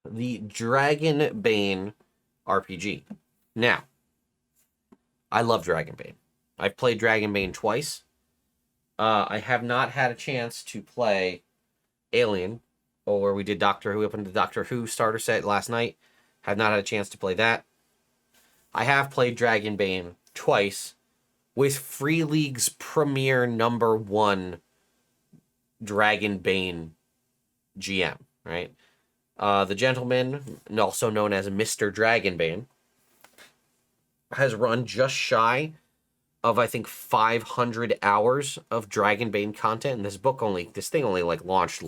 the Dragonbane RPG. Now, I love Dragonbane. I've played Dragonbane twice. I have not had a chance to play Alien, or we did Doctor Who, opened the Doctor Who starter set last night. Have not had a chance to play that. I have played Dragonbane twice with Free League's premier #1 Dragonbane GM, right? The gentleman, also known as Mr. Dragonbane, has run just shy of, I think, 500 hours of Dragonbane content. And this thing only like launched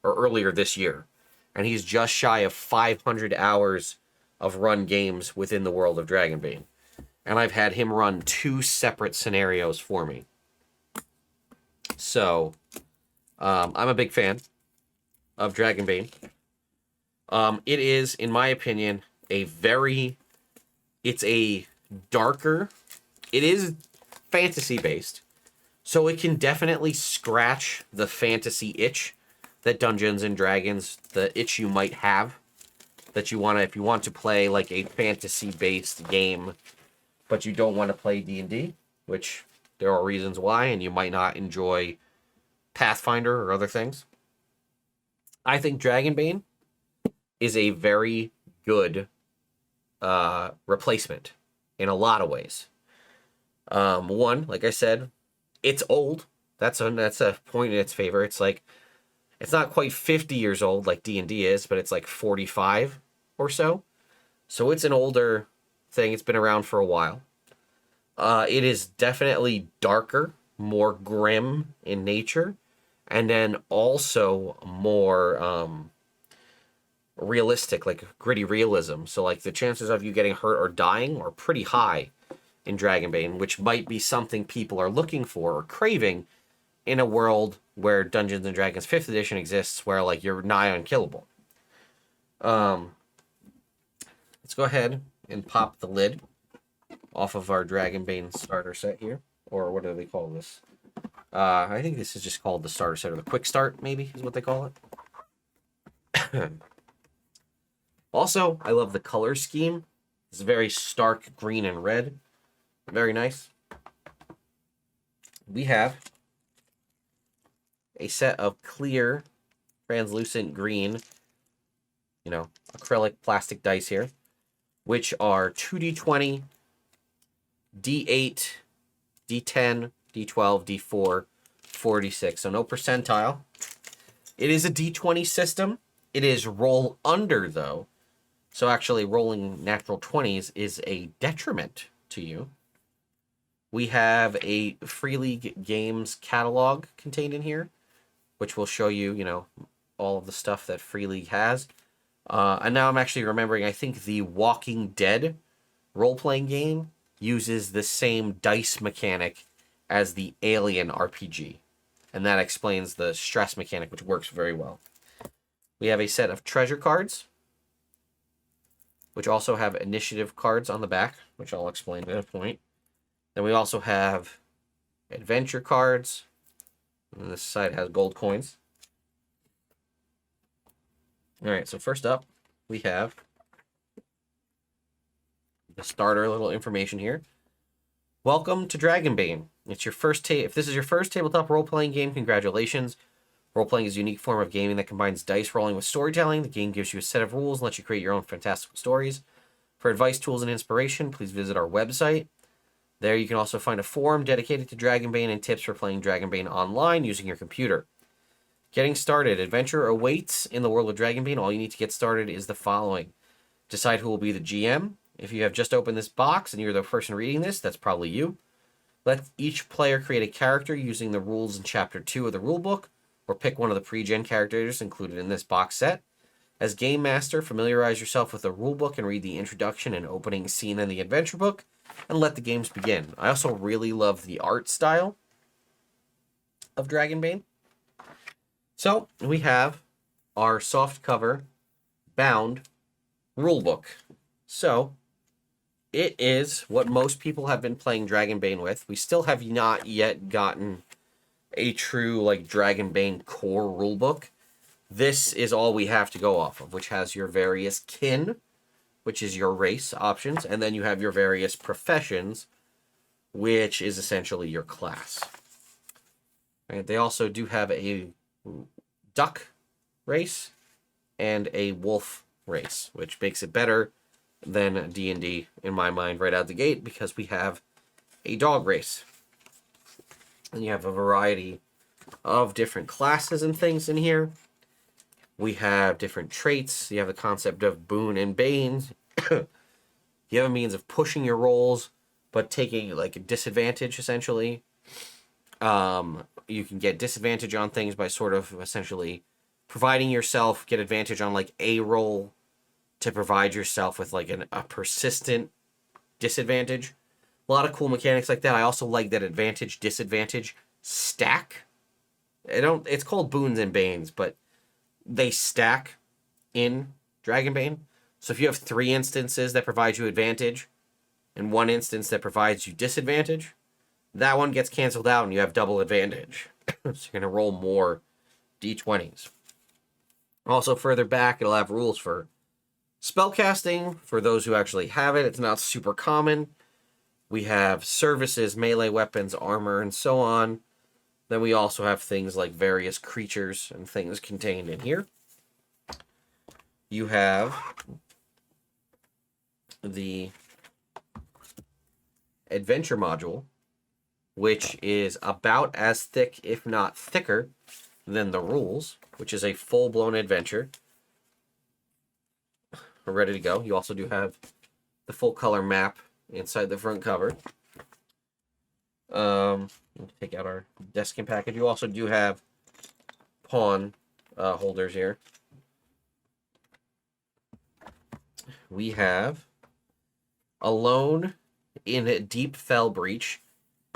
earlier this year. And he's just shy of 500 hours of run games within the world of Dragonbane. And I've had him run 2 separate scenarios for me. So, I'm a big fan of Dragonbane. It is, in my opinion, it's a darker, it is fantasy-based, so it can definitely scratch the fantasy itch that Dungeons and Dragons, the itch you might have, that you want to, if you want to play like a fantasy-based game, but you don't want to play D&D, which there are reasons why, and you might not enjoy Pathfinder or other things. I think Dragonbane is a very good replacement in a lot of ways. One, like I said, it's old. That's a point in its favor. It's like, it's not quite 50 years old like D&D is, but it's like 45 or so. So it's an older thing. It's been around for a while. It is definitely darker, more grim in nature, and then also more realistic, like gritty realism. So like the chances of you getting hurt or dying are pretty high in Dragonbane, which might be something people are looking for or craving in a world where Dungeons and Dragons 5th edition exists, where like you're nigh unkillable. Let's go ahead and pop the lid off of our Dragonbane starter set here, or what do they call this? I think this is just called the starter set, or the quick start, maybe is what they call it. Also, I love the color scheme. It's very stark green and red. Very nice. We have a set of clear, translucent green, acrylic plastic dice here, which are 2d20, d8, d10, d12, d4, 4d6. So no percentile. It is a d20 system. It is roll under, though. So actually rolling natural 20s is a detriment to you. We have a Free League Games catalog contained in here, which will show you, all of the stuff that Free League has. And now I'm actually remembering, I think the Walking Dead role-playing game uses the same dice mechanic as the Alien RPG. And that explains the stress mechanic, which works very well. We have a set of treasure cards, which also have initiative cards on the back, which I'll explain at a point. Then we also have adventure cards. And this side has gold coins. All right, so first up, we have the starter little information here. Welcome to Dragonbane. It's your first if this is your first tabletop role-playing game, congratulations. Role-playing is a unique form of gaming that combines dice rolling with storytelling. The game gives you a set of rules and lets you create your own fantastical stories. For advice, tools, and inspiration, please visit our website. There you can also find a forum dedicated to Dragonbane and tips for playing Dragonbane online using your computer. Getting started. Adventure awaits in the world of Dragonbane. All you need to get started is the following. Decide who will be the GM. If you have just opened this box and you're the person reading this, that's probably you. Let each player create a character using the rules in Chapter 2 of the rulebook, or pick one of the pre-gen characters included in this box set. As Game Master, familiarize yourself with the rulebook and read the introduction and opening scene in the adventure book, and let the games begin. I also really love the art style of Dragonbane. So, we have our softcover bound rulebook. So, it is what most people have been playing Dragonbane with. We still have not yet gotten a true Dragonbane core rulebook, This is all we have to go off of, which has your various kin, which is your race options, and then you have your various professions, which is essentially your class. Right? They also do have a duck race and a wolf race, which makes it better than D&D in my mind right out the gate, because we have a dog race. And you have a variety of different classes and things in here. We have different traits. You have the concept of boon and bane. You have a means of pushing your rolls, but taking like a disadvantage, essentially. You can get disadvantage on things by sort of essentially providing yourself, get advantage on like a roll to provide yourself with like a persistent disadvantage. A lot of cool mechanics like that. I also like that advantage, disadvantage stack. It's called boons and banes, but they stack in Dragonbane. So if you have 3 instances that provide you advantage and 1 instance that provides you disadvantage, that one gets canceled out and you have double advantage. So you're going to roll more d20s. Also, further back, it'll have rules for spellcasting for those who actually have it. It's not super common. We have services, melee weapons, armor, and so on. Then we also have things like various creatures and things contained in here. You have the adventure module, which is about as thick, if not thicker, than the rules, which is a full-blown adventure. We're ready to go. You also do have the full color map inside the front cover. Take out our desking package. You also do have pawn holders here. We have Alone in Deep Fell Breach,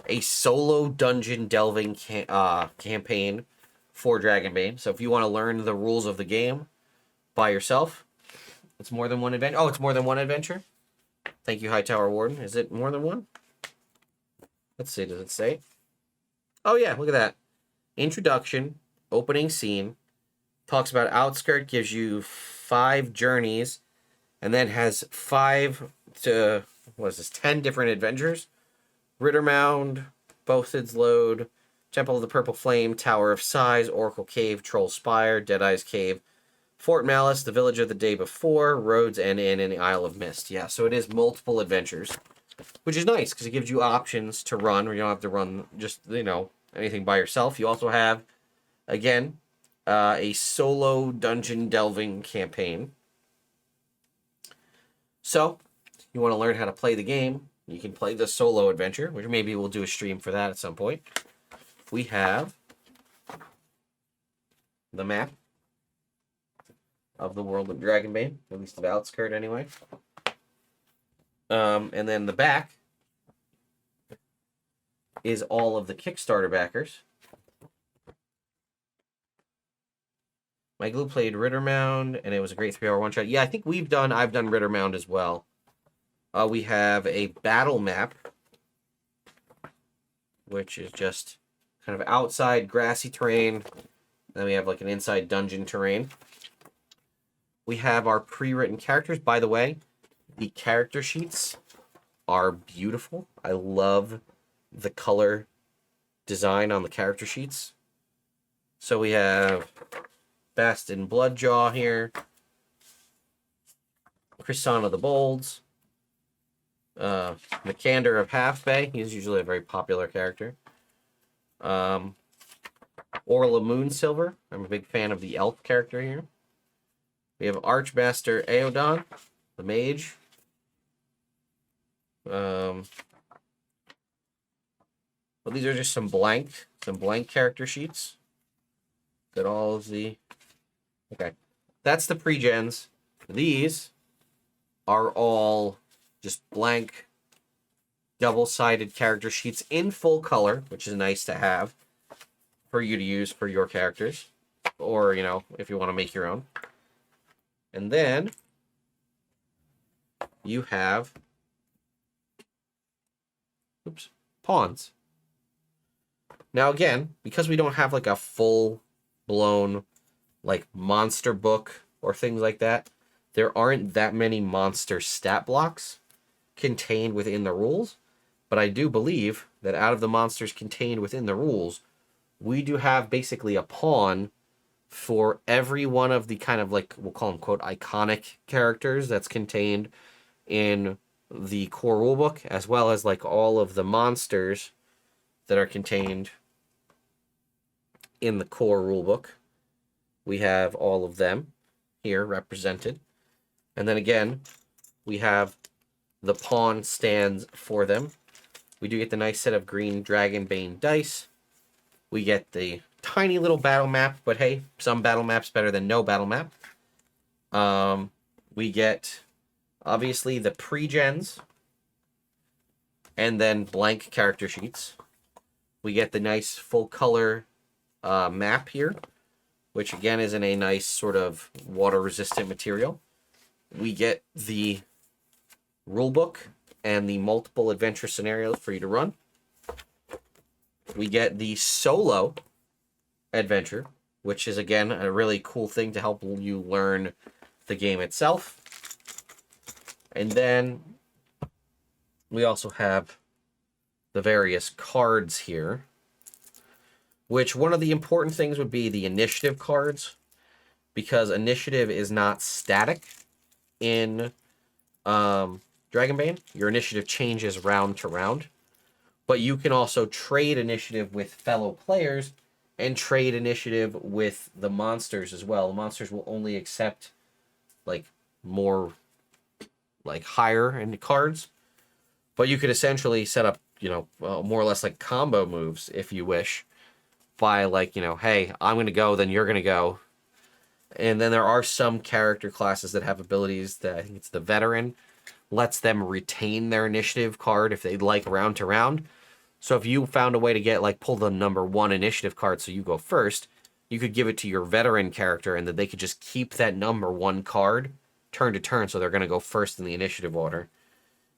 a solo dungeon delving campaign for Dragonbane. So if you want to learn the rules of the game by yourself, it's more than one adventure. Oh, it's more than one adventure? Thank you, Hightower Warden. Is it more than one? Let's see, does it say? Oh yeah, look at that. Introduction, opening scene, talks about Outskirt, gives you 5 journeys, and then has 5 to, 10 different adventures. Rittermound, Bothid's Load, Temple of the Purple Flame, Tower of Sighs, Oracle Cave, Troll Spire, Deadeye's Cave, Fort Malice, The Village of the Day Before, Roads End Inn, and the Isle of Mist. Yeah, so it is multiple adventures, which is nice because it gives you options to run, where you don't have to run just, anything by yourself. You also have, again, a solo dungeon delving campaign. So, you want to learn how to play the game, you can play the solo adventure, which maybe we'll do a stream for that at some point. We have the map of the world of Dragonbane, at least of Outskirt anyway. And then the back is all of the Kickstarter backers. Mike Glue played Rittermound, and it was a great 3-hour one-shot. Yeah, I think I've done Rittermound as well. We have a battle map, which is just kind of outside grassy terrain. Then we have like an inside dungeon terrain. We have our pre-written characters. By the way, the character sheets are beautiful. I love the color design on the character sheets. So we have Bastin Bloodjaw here, Chrisana the Bolds, Mikander of Half Bay. He's usually a very popular character. Orla Moonsilver. I'm a big fan of the elf character here. We have Archmaster Aeodon, the mage. Well, these are just some blank character sheets. Got all of the... Okay. That's the pre-gens. These are all just blank, double-sided character sheets in full color, which is nice to have for you to use for your characters. Or, if you want to make your own. And then you have pawns. Now again, because we don't have like a full-blown like monster book or things like that, there aren't that many monster stat blocks contained within the rules. But I do believe that out of the monsters contained within the rules, we do have basically a pawn for every one of the kind of like, we'll call them quote iconic characters that's contained in the core rulebook, as well as like all of the monsters that are contained in the core rulebook. We have all of them here represented. And then again, we have the pawn stands for them. We do get the nice set of green Dragonbane dice. We get the tiny little battle map, but hey, some battle maps better than no battle map. We get, obviously, the pre-gens, and then blank character sheets. We get the nice full-color map here, which again is in a nice sort of water-resistant material. We get the rulebook and the multiple adventure scenarios for you to run. We get the solo adventure, which is again a really cool thing to help you learn the game itself. And then we also have the various cards here, which one of the important things would be the initiative cards, because initiative is not static in Dragonbane. Your initiative changes round to round, but you can also trade initiative with fellow players and trade initiative with the monsters as well. The monsters will only accept like more like higher end cards, but you could essentially set up, more or less like combo moves if you wish by like, hey, I'm going to go, then you're going to go. And then there are some character classes that have abilities that I think it's the veteran lets them retain their initiative card if they'd like round to round. So if you found a way to get like pull the number 1 initiative card so you go first, you could give it to your veteran character and then they could just keep that number 1 card turn to turn, so they're going to go first in the initiative order.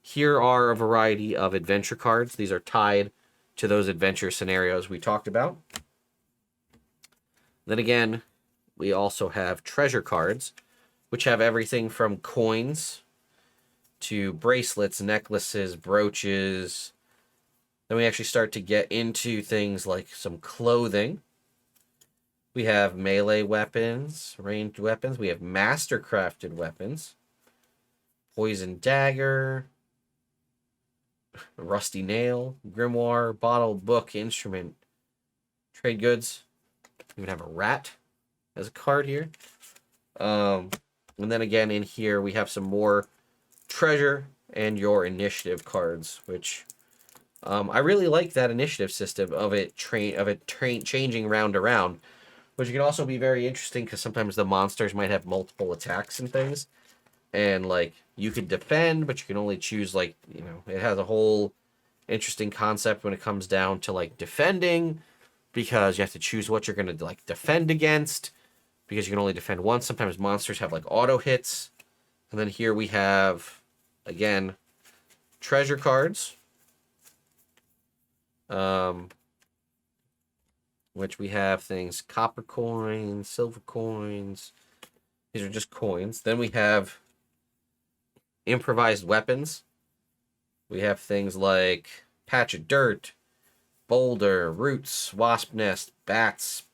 Here are a variety of adventure cards. These are tied to those adventure scenarios we talked about. Then again, we also have treasure cards, which have everything from coins to bracelets, necklaces, brooches. Then we actually start to get into things like some clothing. We have melee weapons, ranged weapons. We have master-crafted weapons. Poison dagger, rusty nail, grimoire, bottle, book, instrument, trade goods. We would have a rat as a card here. And then again in here we have some more treasure and your initiative cards, which I really like that initiative system of it changing round to round, which can also be very interesting because sometimes the monsters might have multiple attacks and things, and like you could defend, but you can only choose like, it has a whole interesting concept when it comes down to like defending, because you have to choose what you're going to like defend against, because you can only defend once. Sometimes monsters have like auto hits. And then here we have, again, treasure cards, which we have things, copper coins, silver coins. These are just coins. Then we have improvised weapons. We have things like patch of dirt, boulder, roots, wasp nest, bats,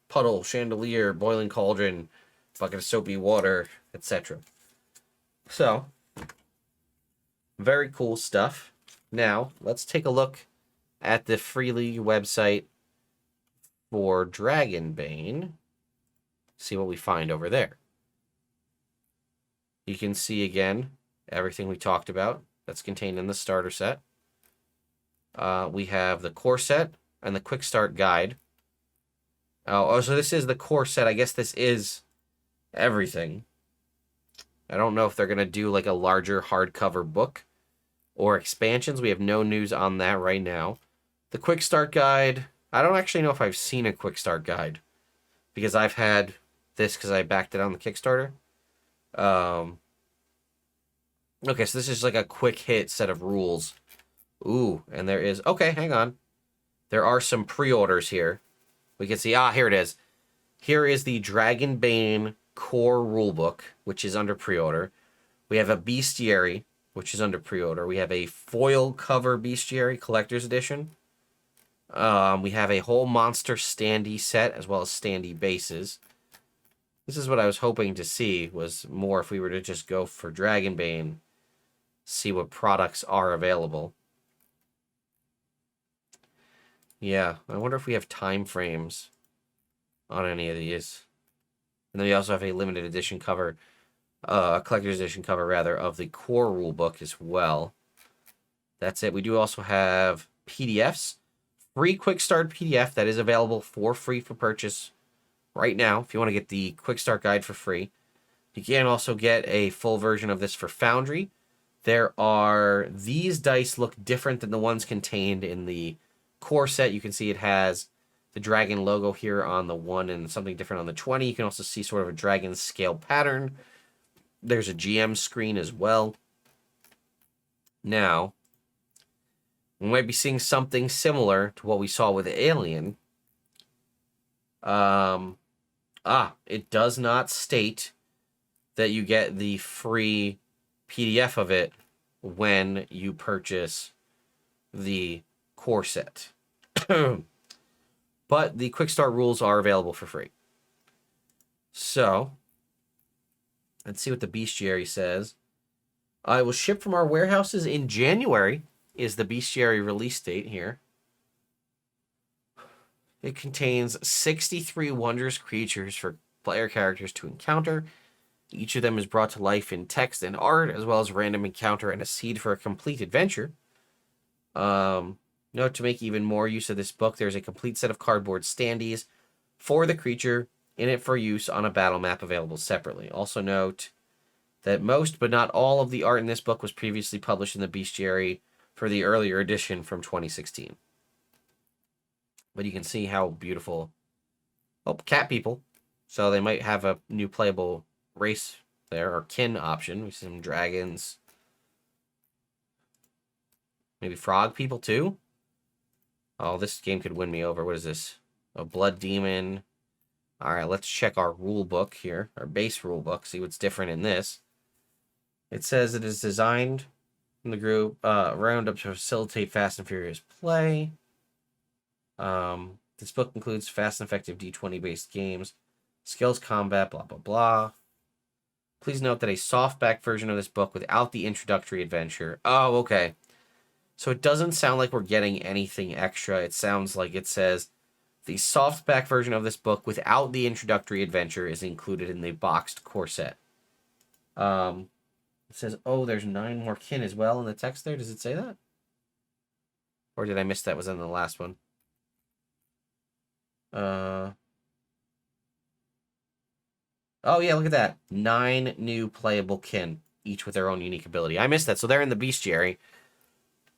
puddle, chandelier, boiling cauldron, bucket of soapy water, etc. So, very cool stuff. Now, let's take a look at the Freely website for Dragonbane. See what we find over there. You can see again everything we talked about that's contained in the starter set. We have the core set and the quick start guide. Oh, so this is the core set. I guess this is everything. I don't know if they're going to do like a larger hardcover book or expansions. We have no news on that right now. The quick start guide, I don't actually know if I've seen a quick start guide, because I've had this because I backed it on the Kickstarter. Okay, so this is like a quick hit set of rules. Ooh, and there is... Okay, hang on. There are some pre-orders here. We can see... here it is. Here is the Dragonbane core rulebook, which is under pre-order. We have a bestiary, which is under pre-order. We have a foil cover bestiary collector's edition. We have a whole monster standee set as well as standee bases. This is what I was hoping to see, was more if we were to just go for Dragonbane, see what products are available. Yeah, I wonder if we have time frames on any of these. And then we also have a limited edition cover, a collector's edition cover, rather, of the core rulebook as well. That's it. We do also have PDFs. Free quick start PDF that is available for free for purchase right now. If you want to get the quick start guide for free, you can also get a full version of this for Foundry. These dice look different than the ones contained in the core set. You can see it has the dragon logo here on the 1 and something different on the 20. You can also see sort of a dragon scale pattern. There's a GM screen as well. Now, we might be seeing something similar to what we saw with Alien. It does not state that you get the free PDF of it when you purchase the core set. But the quick start rules are available for free. So, let's see what the bestiary says. It will ship from our warehouses in January, is the bestiary release date here. It contains 63 wondrous creatures for player characters to encounter. Each of them is brought to life in text and art, as well as a random encounter and a seed for a complete adventure. Note, to make even more use of this book, there's a complete set of cardboard standees for the creature in it for use on a battle map available separately. Also note that most, but not all, of the art in this book was previously published in the bestiary for the earlier edition from 2016. But you can see how beautiful... Oh, cat people. So they might have a new playable race there, or kin option. We see some dragons. Maybe frog people too? Oh, this game could win me over. What is this? A blood demon. Alright, let's check our rule book here. Our base rule book. See what's different in this. It says it is designed in the group roundup to facilitate fast and furious play. This book includes fast and effective D20 based games, skills combat, blah blah blah. Please note that a softback version of this book without the introductory adventure. Oh, okay. So it doesn't sound like we're getting anything extra. It sounds like it says the softback version of this book without the introductory adventure is included in the boxed core set. It says, oh, there's 9 more kin as well in the text there. Does it say that? Or did I miss that? Was that in the last one? Oh, yeah, look at that. 9 new playable kin, each with their own unique ability. I missed that. So they're in the bestiary.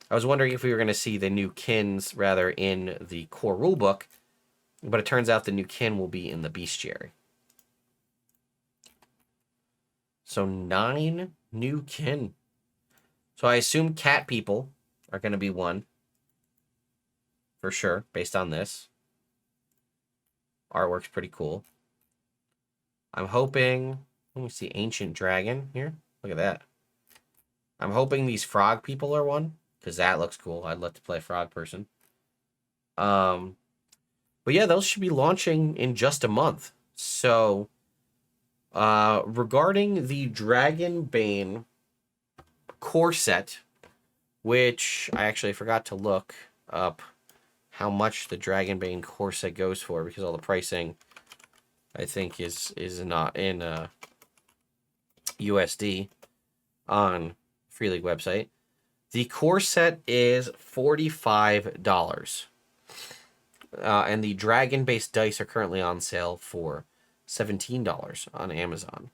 I was wondering if we were going to see the new kins, rather, in the core rulebook. But it turns out the new kin will be in the bestiary. So 9 new kin. So I assume cat people are going to be one. For sure, based on this. Artwork's pretty cool. I'm hoping... Let me see, Ancient Dragon here. Look at that. I'm hoping these frog people are one, because that looks cool. I'd love to play a frog person. But yeah, those should be launching in just a month. So, regarding the Dragonbane core set, which I actually forgot to look up how much the Dragonbane core set goes for, because all the pricing, I think, is not in USD on Free League website. The core set is $45. And the dragon-based dice are currently on sale for $17 on Amazon.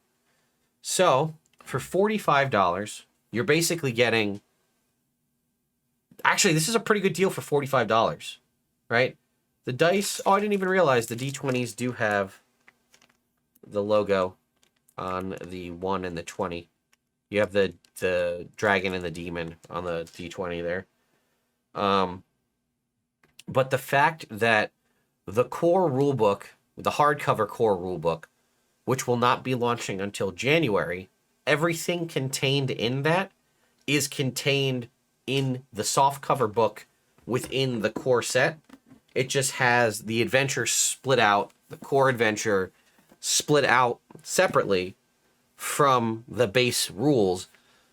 So, for $45, you're basically getting... Actually, this is a pretty good deal for $45, right? The dice... Oh, I didn't even realize the D20s do have the logo on the 1 and the 20. You have the dragon and the demon on the D20 there. But the fact that the core rulebook the hardcover core rulebook, which will not be launching until January, everything contained in that is contained in the softcover book within the core set. It just has the adventure split out, the core adventure split out separately from the base rules.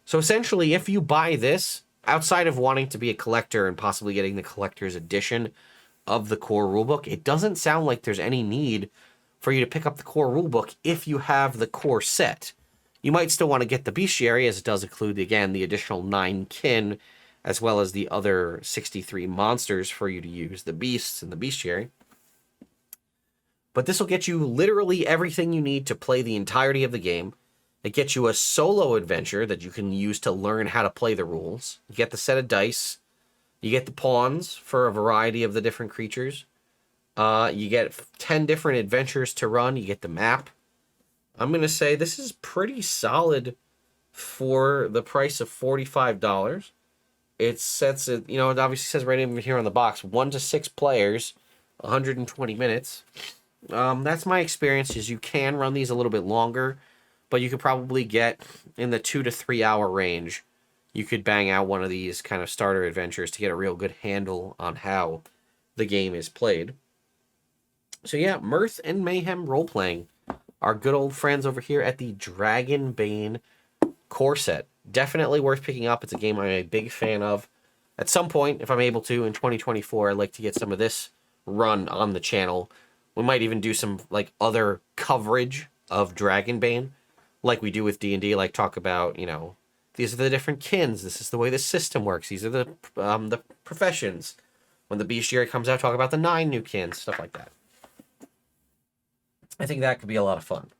So essentially, if you buy this, outside of wanting to be a collector and possibly getting the collector's edition of the core rulebook, it doesn't sound like there's any need for you to pick up the core rulebook if you have the core set. You might still want to get the bestiary, as it does include, again, the additional 9 kin, as well as the other 63 monsters for you to use, the beasts and the bestiary. But this will get you literally everything you need to play the entirety of the game. It gets you a solo adventure that you can use to learn how to play the rules. You get the set of dice. You get the pawns for a variety of the different creatures. You get 10 different adventures to run. You get the map. I'm going to say this is pretty solid for the price of $45. It sets it, it obviously says right in here on the box, 1 to 6 players, 120 minutes. That's my experience, is you can run these a little bit longer, but you could probably get in the 2 to 3 hour range. You could bang out one of these kind of starter adventures to get a real good handle on how the game is played. So yeah, Mirth and Mayhem role-playing. Our good old friends over here at the Dragonbane core set. Definitely worth picking up. It's a game I'm a big fan of. At some point, if I'm able to, in 2024, I'd like to get some of this run on the channel. We might even do some other coverage of Dragonbane, like we do with D&D, like talk about, these are the different kins, this is the way the system works, these are the professions. When the bestiary comes out, talk about the 9 new kins, stuff like that. I think that could be a lot of fun.